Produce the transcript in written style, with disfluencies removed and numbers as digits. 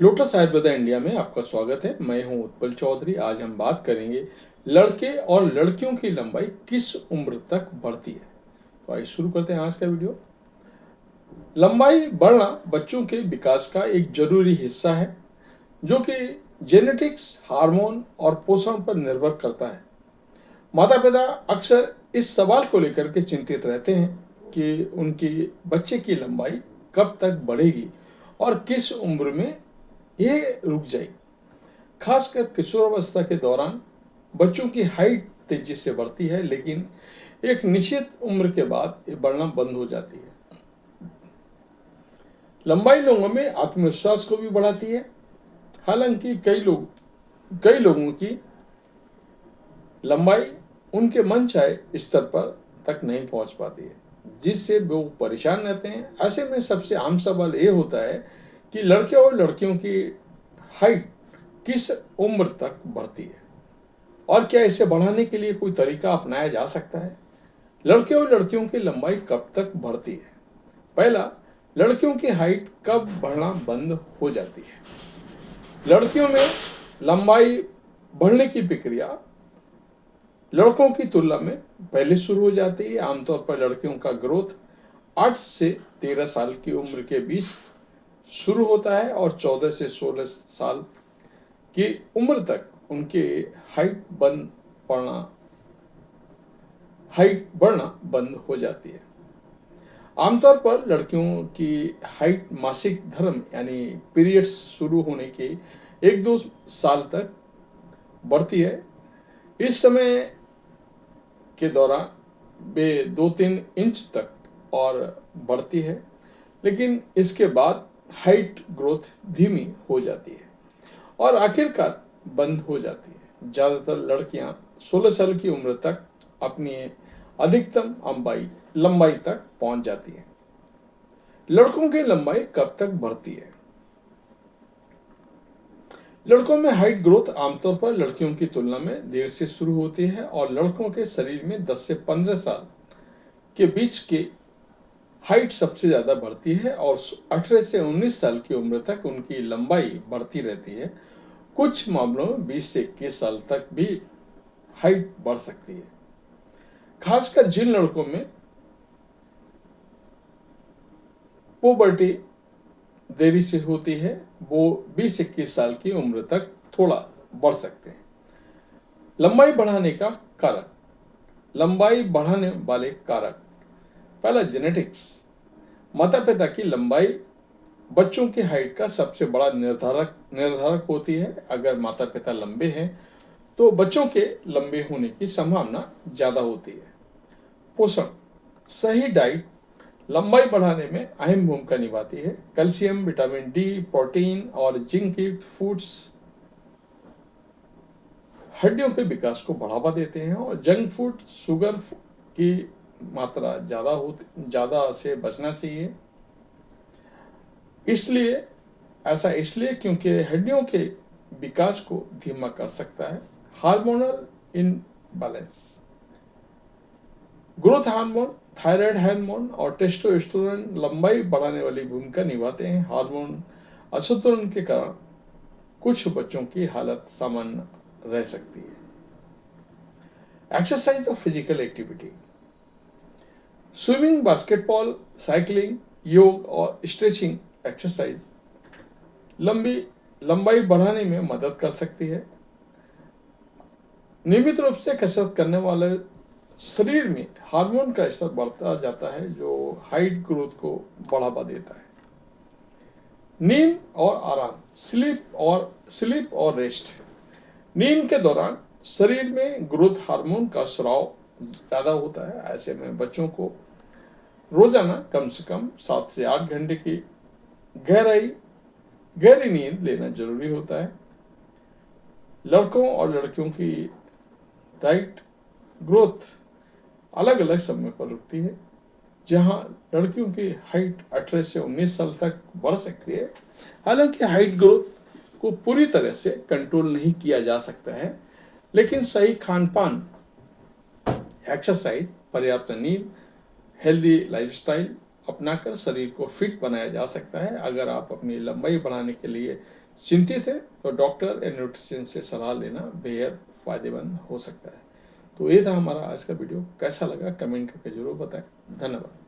Lotus Ayurveda India में आपका स्वागत है। मैं हूं उत्पल चौधरी। आज हम बात करेंगे लड़के और लड़कियों की लंबाई किस उम्र तक बढ़ती है। तो आइए शुरू करते हैं आज का वीडियो। लंबाई बढ़ना बच्चों के विकास का एक जरूरी हिस्सा है जो कि जेनेटिक्स, हार्मोन और पोषण पर निर्भर करता है। माता पिता अक्सर इस सवाल को लेकर के चिंतित रहते हैं कि उनकी बच्चे की लंबाई कब तक बढ़ेगी और किस उम्र में ये रुक जाएगी। खासकर किशोरावस्था के दौरान बच्चों की हाइट तेजी से बढ़ती है, लेकिन एक निश्चित उम्र के बाद ये बढ़ना बंद हो जाती है। लंबाई लोगों में आत्मविश्वास को भी बढ़ाती है। हालांकि कई लोगों की लंबाई उनके मन चाहे स्तर पर तक नहीं पहुंच पाती है, जिससे वो परेशान रहते हैं। ऐसे में सबसे आम सवाल ये होता है कि लड़के और लड़कियों की हाइट किस उम्र तक बढ़ती है और क्या इसे बढ़ाने के लिए कोई तरीका अपनाया जा सकता है। लड़के और लड़कियों की लंबाई कब तक बढ़ती है। पहला, लड़कियों की हाइट कब बढ़ना बंद हो जाती है। लड़कियों में लंबाई बढ़ने की प्रक्रिया लड़कों की तुलना में पहले शुरू हो जाती है। आमतौर पर लड़कियों का ग्रोथ 8 से 13 साल की उम्र के बीच शुरू होता है और 14 से 16 साल की उम्र तक उनके हाइट पड़ना हाइट बढ़ना बंद हो जाती है। आमतौर पर लड़कियों की हाइट मासिक धर्म यानी पीरियड्स शुरू होने के 1-2 साल तक बढ़ती है। इस समय के दौरान वे 2-3 इंच तक और बढ़ती है, लेकिन इसके बाद हाइट ग्रोथ धीमी हो जाती है और आखिरकार बंद हो जाती है। ज़्यादातर लड़कियां 16 साल की उम्र तक अपनी अधिकतम लंबाई तक पहुंच जाती है। लड़कों की लंबाई कब तक बढ़ती है। लड़कों में हाइट ग्रोथ आमतौर पर लड़कियों की तुलना में देर से शुरू होती है और लड़कों के शरीर में 10 से 15 साल के बीच की हाइट सबसे ज़्यादा बढ़ती है और 18 से 19 साल की उम्र तक उनकी लंबाई बढ़ती रहती है। कुछ मामलों में 20 से 21 साल तक भी हाइट बढ़ सकती है। खासकर जिन लड़कों में पुबर्टी देरी से होती है, वो 20-21 साल की उम्र तक थोड़ा बढ़ सकते हैं। लंबाई बढ़ाने का कारक। लंबाई बढ़ाने वाले कारक। पहला, जेनेटिक्स। माता पिता की लंबाई बच्चों की हाइट का सबसे बड़ा निर्धारक होती है। अगर माता पिता लंबे हैं तो बच्चों के लंबे होने की संभावना ज़्यादा होती है। पोषण। सही डाइट लंबाई बढ़ाने में अहम भूमिका निभाती है। कैल्शियम, विटामिन डी, प्रोटीन और जिंक युक्त फूड्स हड्डियों के विकास को बढ़ावा देते हैं और जंक फूड, शुगर की मात्रा ज़्यादा से बचना चाहिए। इसलिए क्योंकि हड्डियों के विकास को धीमा कर सकता है। Hormonal imbalance. Growth hormone, thyroid hormone और टेस्टोस्टेरोन लंबाई बढ़ाने वाली भूमिका निभाते हैं। हार्मोन असंतुलन के कारण कुछ बच्चों की हालत सामान्य रह सकती है। एक्सरसाइज और physical activity. Swimming, basketball, cycling, योग और स्ट्रेचिंग एक्सरसाइज लंबाई बढ़ाने में मदद कर सकती है। नियमित रूप से कसरत करने वाले शरीर में हार्मोन का स्तर बढ़ता जाता है जो हाइट ग्रोथ को बढ़ावा देता है। नींद और आराम। स्लीप और रेस्ट। नींद के दौरान शरीर में ग्रोथ हार्मोन का स्राव ज़्यादा होता है। ऐसे में बच्चों को रोजाना कम से कम 7 से 8 घंटे की गहरी नींद लेना जरूरी होता है। लड़कों और लड़कियों की हाइट ग्रोथ अलग अलग समय पर रुकती है। जहां लड़कियों की हाइट 18 से 19 साल तक बढ़ सकती है। हालांकि हाइट ग्रोथ को पूरी तरह से कंट्रोल नहीं किया जा सकता है, लेकिन सही खान पान, एक्सरसाइज, पर्याप्त नींद, हेल्दी लाइफस्टाइल अपनाकर शरीर को फिट बनाया जा सकता है। अगर आप अपनी लंबाई बढ़ाने के लिए चिंतित है तो डॉक्टर या न्यूट्रिशन से सलाह लेना बेहद फ़ायदेमंद हो सकता है। तो ये था हमारा आज का वीडियो, कैसा लगा कमेंट करके ज़रूर बताएं। धन्यवाद।